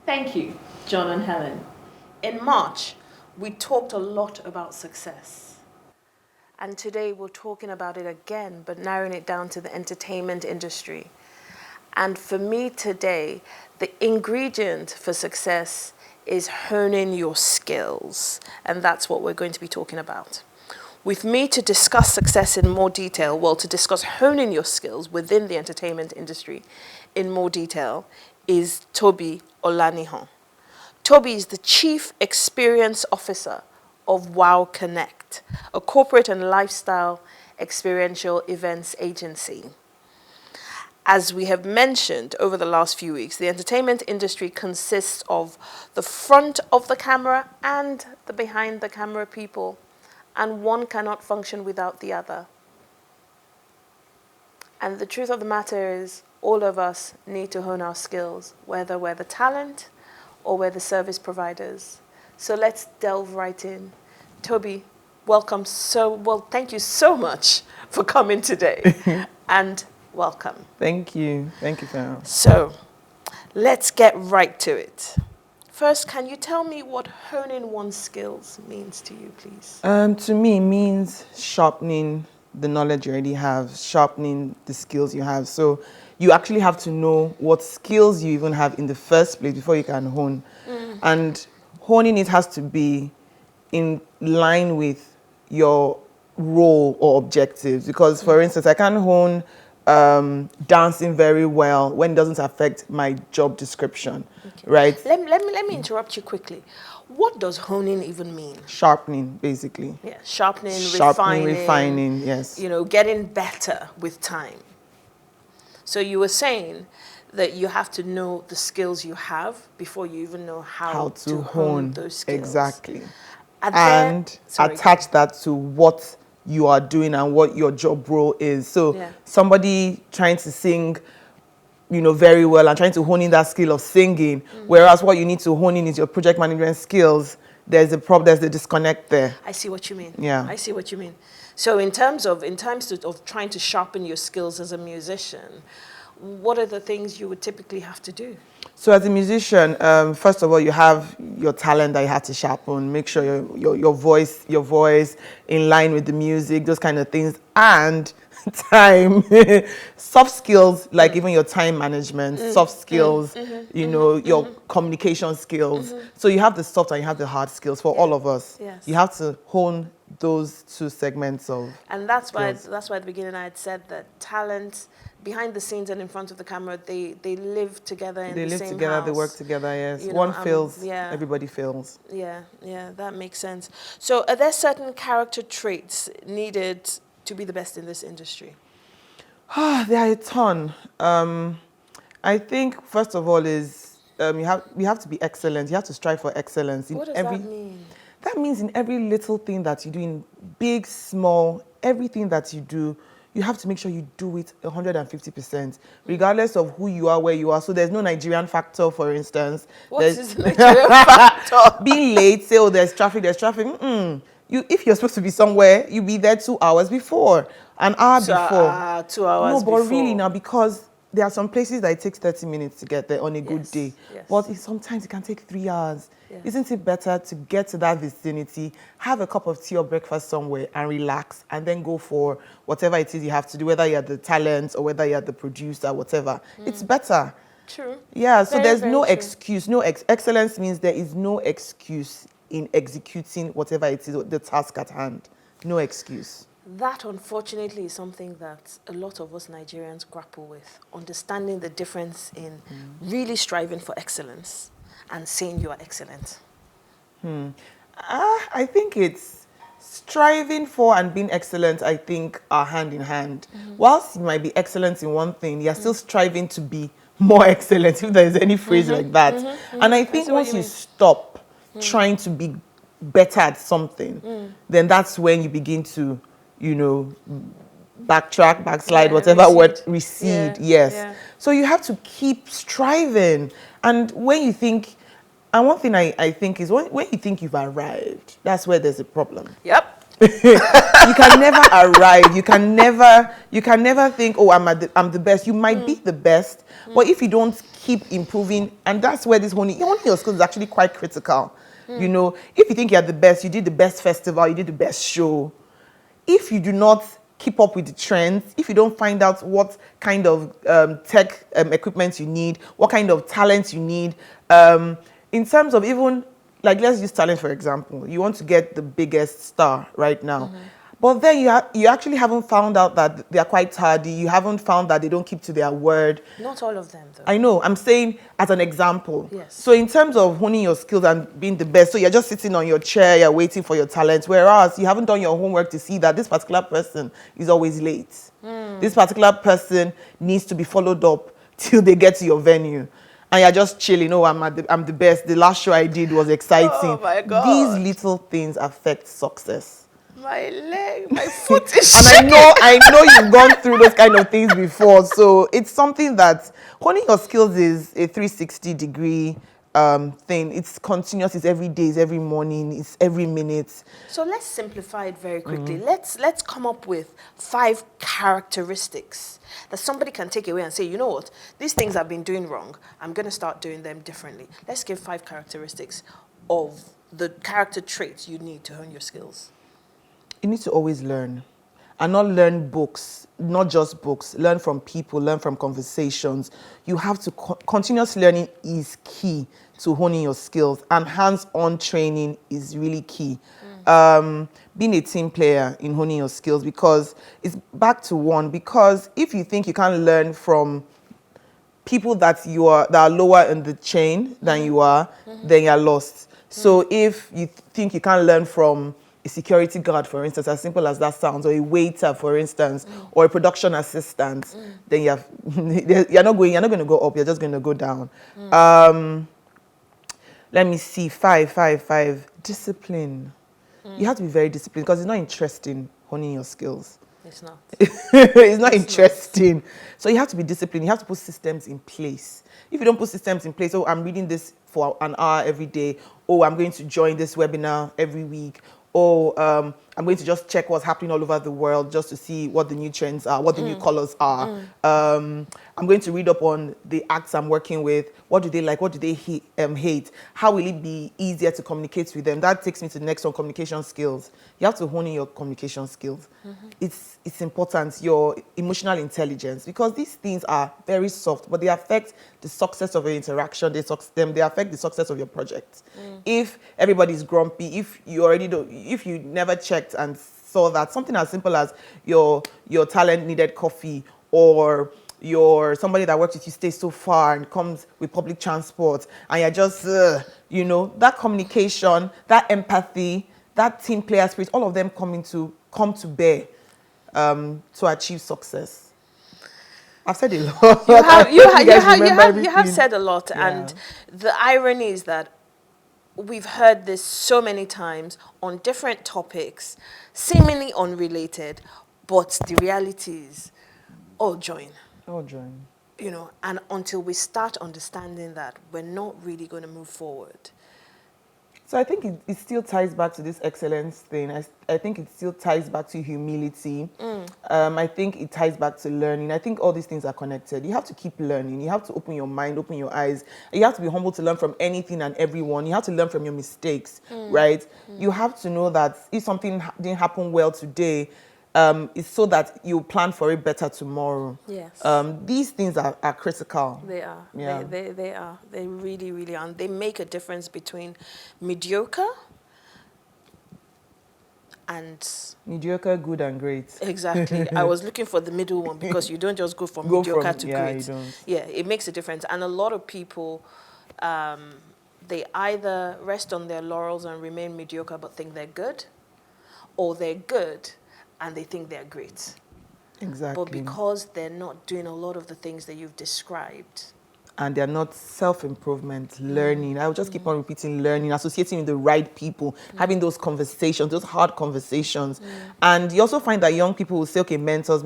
Thank you, John and Helen. In March, we talked a lot about success. And today we're talking about it again, but narrowing it down to the entertainment industry. And for me today, the ingredient for success is honing your skills. And that's what we're going to be talking about. With me to discuss success in more detail, well, to discuss honing your skills within the entertainment industry in more detail, is Tobi Olanihun. Tobi is the Chief Experience Officer of Wow Connect, a corporate and lifestyle experiential events agency. As we have mentioned over the last few weeks, the entertainment industry consists of the front of the camera and the behind the camera people, and one cannot function without the other. And the truth of the matter is, all of us need to hone our skills, whether we're the talent or we're the service providers. So let's delve right in. Tobi, welcome. Thank you so much for coming today. And welcome. Thank you. Thank you, Feran. So let's get right to it. First, can you tell me what honing one's skills means to you, please? To me, it means sharpening the knowledge you already have, sharpening the skills you have. So you actually have to know what skills you even have in the first place before you can hone. And honing it has to be in line with your role or objectives. Because, for instance, I can hone dancing very well when it doesn't affect my job description, right? Let me interrupt you quickly. What does honing even mean? Sharpening, basically. Yeah, sharpening, refining, yes. You know, getting better with time. So you were saying that you have to know the skills you have before you even know how to hone those skills. Exactly. And attach that to what you are doing and what your job role is. So somebody trying to sing, you know, very well and trying to hone in that skill of singing, whereas what you need to hone in is your project management skills, there's a problem, there's a disconnect there. I see what you mean. Yeah. I see what you mean. So in terms of trying to sharpen your skills as a musician, what are the things you would typically have to do? So as a musician, first of all, you have your talent that you have to sharpen. Make sure your voice in line with the music, those kind of things, and time, soft skills like even your time management, soft skills, you know, your communication skills. So you have the soft and you have the hard skills for all of us. Yes. You have to hone those two segments of. And that's why at the beginning I had said that talent behind the scenes and in front of the camera, they live together in the same house. They live together, they work together, yes. You know, one fails, everybody fails. Yeah, that makes sense. So are there certain character traits needed to be the best in this industry? There are a ton. I think, first of all, is you have to be excellent. You have to strive for excellence. What does that mean? That means in every little thing that you do, in big, small, everything that you do, you have to make sure you do it 150%, regardless of who you are, where you are. So there's no Nigerian factor, for instance. What is the Nigerian factor? Being late, say, oh, there's traffic. If you're supposed to be somewhere, you be there 2 hours before, an hour before. 2 hours before. No, but really now, because there are some places that it takes 30 minutes to get there on a good day. Yes. But sometimes it can take 3 hours. Yeah. Isn't it better to get to that vicinity, have a cup of tea or breakfast somewhere and relax, and then go for whatever it is you have to do, whether you're the talent or whether you're the producer, whatever. It's better. True. Yeah, so there's no true. excuse. Excellence means there is no excuse in executing whatever it is, the task at hand. No excuse. That, unfortunately, is something that a lot of us Nigerians grapple with, understanding the difference in really striving for excellence and saying you are excellent. I think it's striving for and being excellent, I think, are hand in hand. Whilst you might be excellent in one thing, you're still striving to be more excellent, if there's any phrase like that. And I think once you stop trying to be better at something, then that's when you begin to, you know, backtrack, backslide, whatever word, recede, yes. Yeah. So you have to keep striving. And when you think, and one thing I think is when you think you've arrived, that's where there's a problem. Yep. You can never arrive. You can never think, oh, I'm the best. You might be the best, but if you don't keep improving, and that's where this honing your skills is actually quite critical. You know, if you think you're the best, you did the best festival, you did the best show. If you do not keep up with the trends, if you don't find out what kind of tech equipment you need, what kind of talent you need, in terms of even, like, let's use talent for example. You want to get the biggest star right now. But then you actually haven't found out that they are quite tardy. You haven't found that they don't keep to their word. Not all of them, though. I know. I'm saying as an example. Yes. So in terms of honing your skills and being the best, so you're just sitting on your chair, you're waiting for your talent, whereas you haven't done your homework to see that this particular person is always late. This particular person needs to be followed up till they get to your venue. And you're just chilling. Oh, I'm the best. The last show I did was exciting. Oh my God. These little things affect success. My leg, my foot is And shaking. I know you've gone through those kind of things before. So it's something that honing your skills is a 360-degree thing. It's continuous. It's every day. It's every morning. It's every minute. So let's simplify it very quickly. Let's come up with 5 characteristics that somebody can take away and say, you know what, these things I've been doing wrong. I'm going to start doing them differently. Let's give 5 characteristics of the character traits you need to hone your skills. You need to always learn, and not learn books, not just books. Learn from people, learn from conversations. You have to continuous learning is key to honing your skills, and hands-on training is really key. Being a team player in honing your skills, because it's back to one. Because if you think you can't learn from people that are lower in the chain than you are, then you're lost. So if you think you can't learn from a security guard, for instance, as simple as that sounds, or a waiter, for instance, or a production assistant, then you're not going to go up. You're just going to go down. Let me see. 5. Discipline. You have to be very disciplined, because it's not interesting honing your skills. It's not. It's not interesting. So you have to be disciplined. You have to put systems in place. If you don't put systems in place, oh, I'm reading this for an hour every day. Oh, I'm going to join this webinar every week. Oh, I'm going to just check what's happening all over the world just to see what the new trends are, what the new colors are. I'm going to read up on the acts I'm working with. What do they like? What do they hate? How will it be easier to communicate with them? That takes me to the next one, communication skills. You have to hone in your communication skills. It's important, your emotional intelligence, because these things are very soft, but they affect the success of your interaction. They affect the success of your project. If everybody's grumpy, if you never checked and saw that something as simple as your talent needed coffee, or somebody that works with you stays so far and comes with public transport, and you're just that communication, that empathy, that team player spirit, all of them come to bear to achieve success. I've said a lot. You have said a lot, and the irony is that we've heard this so many times on different topics, seemingly unrelated, but the reality is all join. All join. You know, and until we start understanding that, we're not really going to move forward. So I think it still ties back to this excellence thing. I think it still ties back to humility. I think it ties back to learning. I think all these things are connected. You have to keep learning. You have to open your mind, open your eyes. You have to be humble to learn from anything and everyone. You have to learn from your mistakes, right? You have to know that if something didn't happen well today, it's so that you plan for it better tomorrow. Yes. These things are critical. They are. Yeah. They are. They really, really are. And they make a difference between mediocre and... Mediocre, good, and great. Exactly. I was looking for the middle one, because you don't just go from mediocre to great. You don't. Yeah, it makes a difference. And a lot of people, they either rest on their laurels and remain mediocre but think they're good, or they're good and they think they're great. Exactly. But because they're not doing a lot of the things that you've described. And they're not self-improvement, learning. I will just keep on repeating learning, associating with the right people, having those conversations, those hard conversations. And you also find that young people will say, okay, mentors.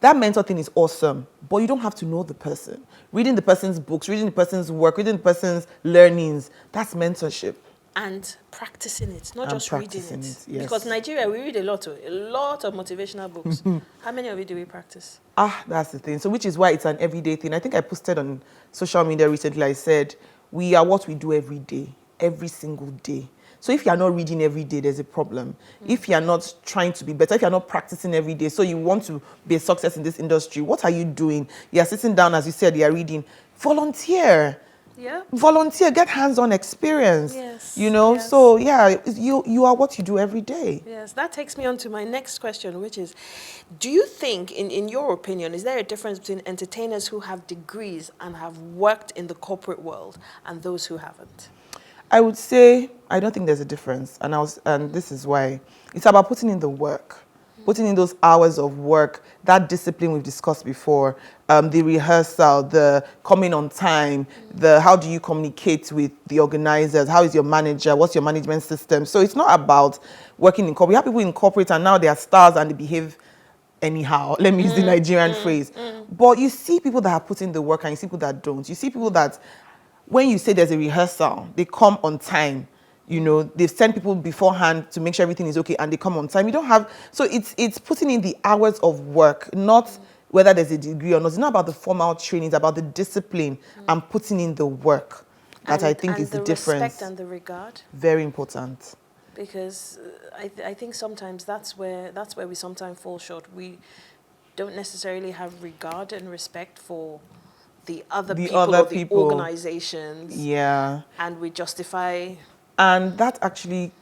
That mentor thing is awesome, but you don't have to know the person. Reading the person's books, reading the person's work, reading the person's learnings, that's mentorship. and practicing it, not And just reading practicing it. it, yes. Because Nigeria, we read a lot of motivational books. How many of it do we practice? That's the thing. So which is why it's an everyday thing. I think I posted on social media recently, I said, we are what we do every day, every single day. So if you're not reading every day, there's a problem. If you're not trying to be better, if you're not practicing every day, so you want to be a success in this industry, what are you doing? You're sitting down, as you said, you're reading. Volunteer. Yeah. Volunteer, get hands-on experience. Yes. You know, yes. so yeah, you are what you do every day. Yes, that takes me on to my next question, which is, do you think, in your opinion, is there a difference between entertainers who have degrees and have worked in the corporate world and those who haven't? I would say I don't think there's a difference, and this is why. It's about putting in the work, putting in those hours of work, that discipline we've discussed before, the rehearsal, the coming on time, the how do you communicate with the organizers, how is your manager, what's your management system. So it's not about working in corporate. We have people in corporate and now they are stars and they behave anyhow. Let me use the Nigerian phrase. But you see people that are putting the work and you see people that don't. You see people that when you say there's a rehearsal, they come on time. You know, they've sent people beforehand to make sure everything is okay and they come on time. You don't have, so it's putting in the hours of work, not whether there's a degree or not. It's not about the formal training, it's about the discipline and putting in the work that I think is the difference. Respect and the regard. Very important. Because I think sometimes that's where we sometimes fall short. We don't necessarily have regard and respect for the other people, organizations. Yeah. And we justify. And that actually,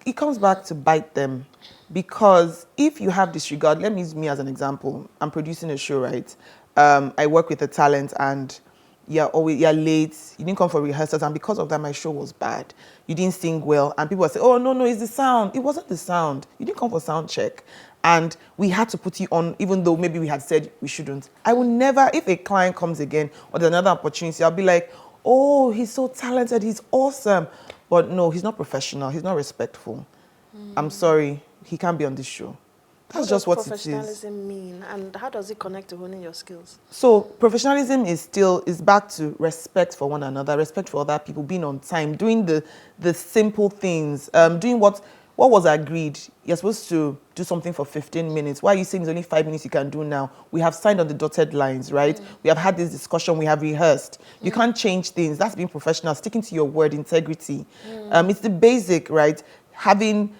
it comes back to bite them. Because if you have disregard, let me use me as an example. I'm producing a show, right? I work with a talent and you're late, you didn't come for rehearsals, and because of that, my show was bad. You didn't sing well, and people would say, oh, no, it's the sound. It wasn't the sound. You didn't come for sound check. And we had to put you on, even though maybe we had said we shouldn't. I will never, if a client comes again, or there's another opportunity, I'll be like, oh, he's so talented, he's awesome. But no, he's not professional, he's not respectful. I'm sorry, he can't be on this show. That's just what it is. What does professionalism mean, and how does it connect to honing your skills? So professionalism is back to respect for one another, respect for other people, being on time, doing the simple things, doing what was agreed. You're supposed to do something for 15 minutes. Why are you saying it's only 5 minutes you can do now? We have signed on the dotted lines, right? We have had this discussion, we have rehearsed. You can't change things. That's being professional, sticking to your word, integrity. It's the basic, right? Having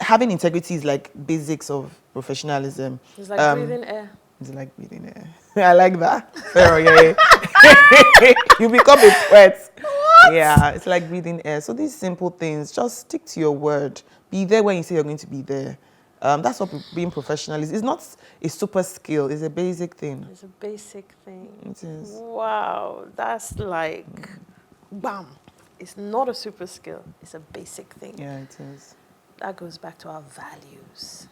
integrity is like basics of professionalism. It's like breathing air. It's like breathing air. I like that. Feran, yeah. You become a poet. What? Yeah, it's like breathing air. So these simple things, just stick to your word. Be there when you say you're going to be there. That's what being professional is. It's not a super skill. It's a basic thing. It's a basic thing. It is. Wow, that's like, bam. It's not a super skill. It's a basic thing. Yeah, it is. That goes back to our values.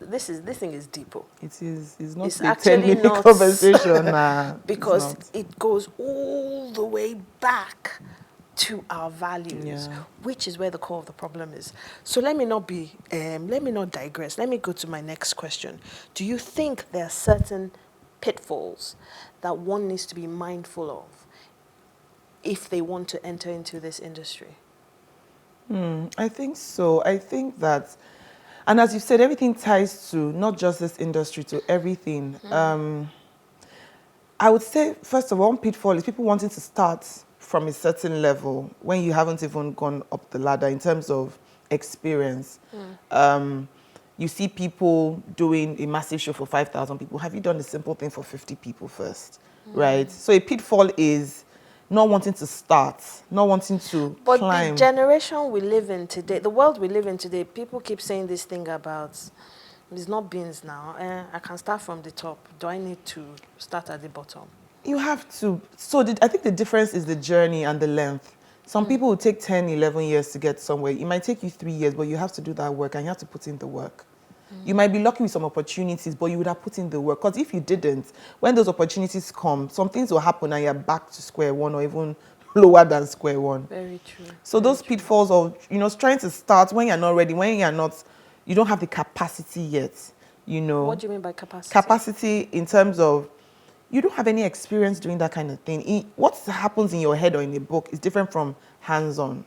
This thing is deeper. It is. It's not It's a actually 10-minute not conversation. Nah, because it goes all the way back to our values, which is where the core of the problem is. So let me not digress. Let me go to my next question. Do you think there are certain pitfalls that one needs to be mindful of if they want to enter into this industry? I think so. I think that, and as you said, everything ties to not just this industry, to everything. I would say, first of all, one pitfall is people wanting to start from a certain level when you haven't even gone up the ladder in terms of experience. You see people doing a massive show for 5,000 people. Have you done a simple thing for 50 people first? Right? So a pitfall is not wanting to start, not wanting to climb. But the generation we live in today, the world we live in today, people keep saying this thing about, it's not beans now. I can start from the top. Do I need to start at the bottom? You have to. So I think the difference is the journey and the length. Some people will take 10, 11 years to get somewhere. It might take you 3 years, but you have to do that work and you have to put in the work. You might be lucky with some opportunities, but you would have put in the work. Because if you didn't, when those opportunities come, some things will happen and you're back to square one or even lower than square one. Very true. So those pitfalls of, trying to start when you're not ready, when you don't have the capacity yet, What do you mean by capacity? Capacity in terms of, you don't have any experience doing that kind of thing. What happens in your head or in a book is different from hands-on,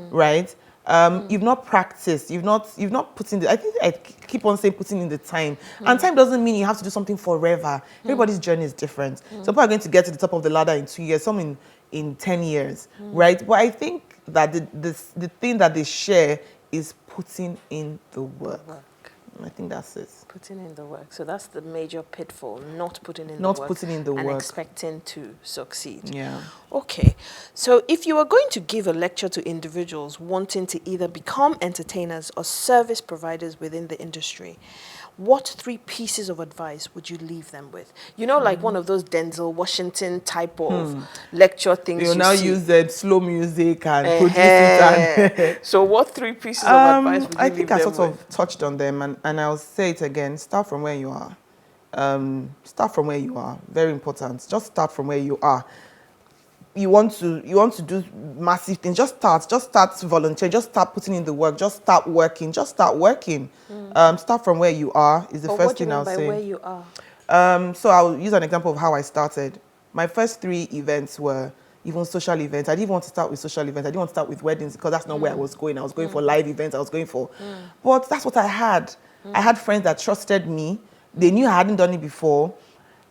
right? You've not practiced. You've not put in the. I think I keep on saying putting in the time, and time doesn't mean you have to do something forever. Everybody's journey is different. Some people are going to get to the top of the ladder in 2 years, some in 10 years, right? But I think that the thing that they share is putting in the work. I think that's it. Putting in the work. So that's the major pitfall, not putting in the Not work. putting in the and work. expecting to succeed. Yeah. Okay. So if you are going to give a lecture to individuals wanting to either become entertainers or service providers within the industry, what 3 pieces of advice would you leave them with? You know, like one of those Denzel Washington type of lecture things You'll you now see. use slow music and produce it. And So what 3 pieces of advice would you I leave think them I sort with? of touched on them, and I'll say it again. Start from where you are. Start from where you are. Very important. Just start from where you are. You want to do massive things. Just start volunteering. Just start putting in the work. Just start working. Start from where you are is the first thing I'll say. What do you mean by where you are? So I'll use an example of how I started. My first 3 events were even social events. I didn't want to start with social events. I didn't want to start with weddings because that's not where I was going. I was going for live events. But that's what I had. I had friends that trusted me. They knew I hadn't done it before.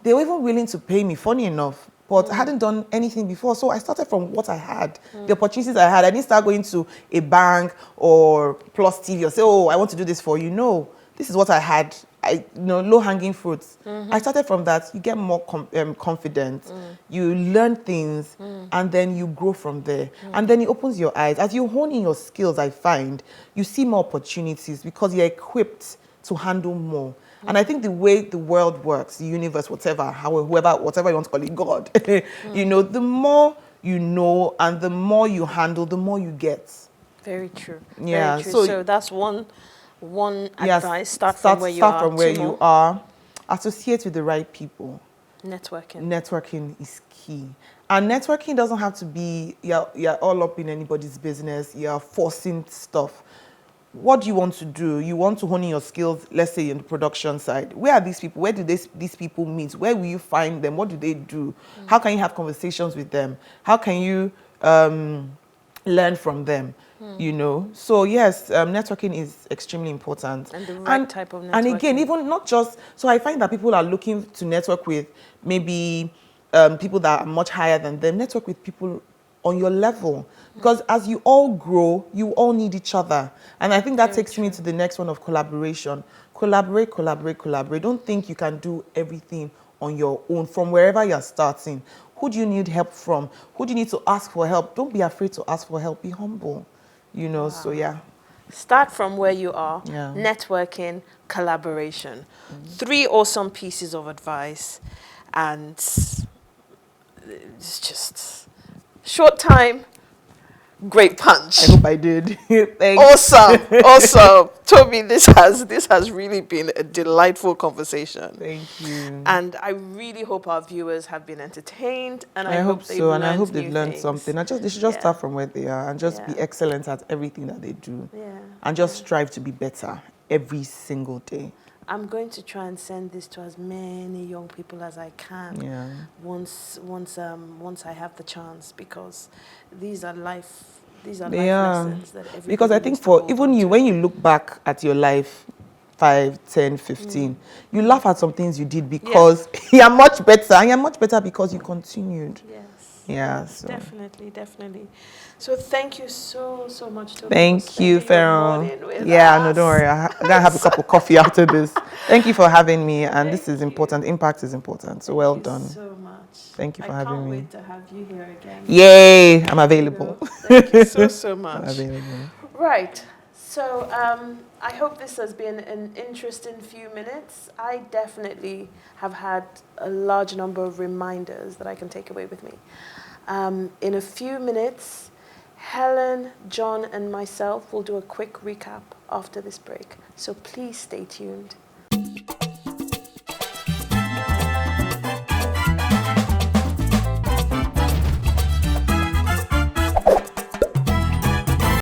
They were even willing to pay me, funny enough. But I hadn't done anything before. So I started from what I had, the opportunities I had. I didn't start going to a bank or PlusTV or say, oh, I want to do this for you. No, this is what I had. Low-hanging fruits. I started from that. You get more confident. You learn things, and then you grow from there. And then it opens your eyes. As you hone in your skills, I find, you see more opportunities because you're equipped to handle more. And I think the way the world works, the universe, whatever you want to call it, God, the more you know and the more you handle, the more you get. Very true. Yeah. Very true. So that's one advice. Start from where you Start are. from where you are. Associate with the right people. Networking is key. And networking doesn't have to be you're all up in anybody's business. You're forcing stuff. What do you want to do? You want to hone in your skills, let's say in the production side. Where are these people? Where do these people meet? Where will you find them? What do they do? How can you have conversations with them? How can you learn from them? So yes, networking is extremely important. And the right type of networking. And again, even not just, so I find that people are looking to network with maybe people that are much higher than them. Network with people on your level, because as you all grow, you all need each other. And I think that takes me to the next one of collaboration. Collaborate. Don't think you can do everything on your own from wherever you're starting. Who do you need help from? Who do you need to ask for help? Don't be afraid to ask for help. Be humble, Wow. So yeah. Start from where you are. Yeah. Networking, collaboration. 3 awesome pieces of advice, and it's just short time, great punch. I hope I did. Thanks. Awesome. Tobi, this has really been a delightful conversation. Thank you. And I really hope our viewers have been entertained, and I hope so, and I hope they've learned things. something. They should just start from where they are and just be excellent at everything that they do. Yeah. And just strive to be better every single day. I'm going to try and send this to as many young people as I can. Yeah. Once I have the chance, because these are life lessons that everybody because I think needs to for hold even on you, to. when you look back at your life 5, 10, 15, you laugh at some things you did because you're much better, and you're much better because you continued. Yes. Yeah. So. Definitely. So thank you so much, Tobi. Thank you, Feran. Yeah, no, don't worry. I'm gonna have a cup of coffee after this. Thank you for having me, and this is important. Impact is important. So well done. Thank you so much. Thank you for having me. I can't wait to have you here again. Yay! I'm available. Thank you so much. I'm available. Right. So I hope this has been an interesting few minutes. I definitely have had a large number of reminders that I can take away with me. In a few minutes, Helen, John, and myself will do a quick recap after this break. So please stay tuned.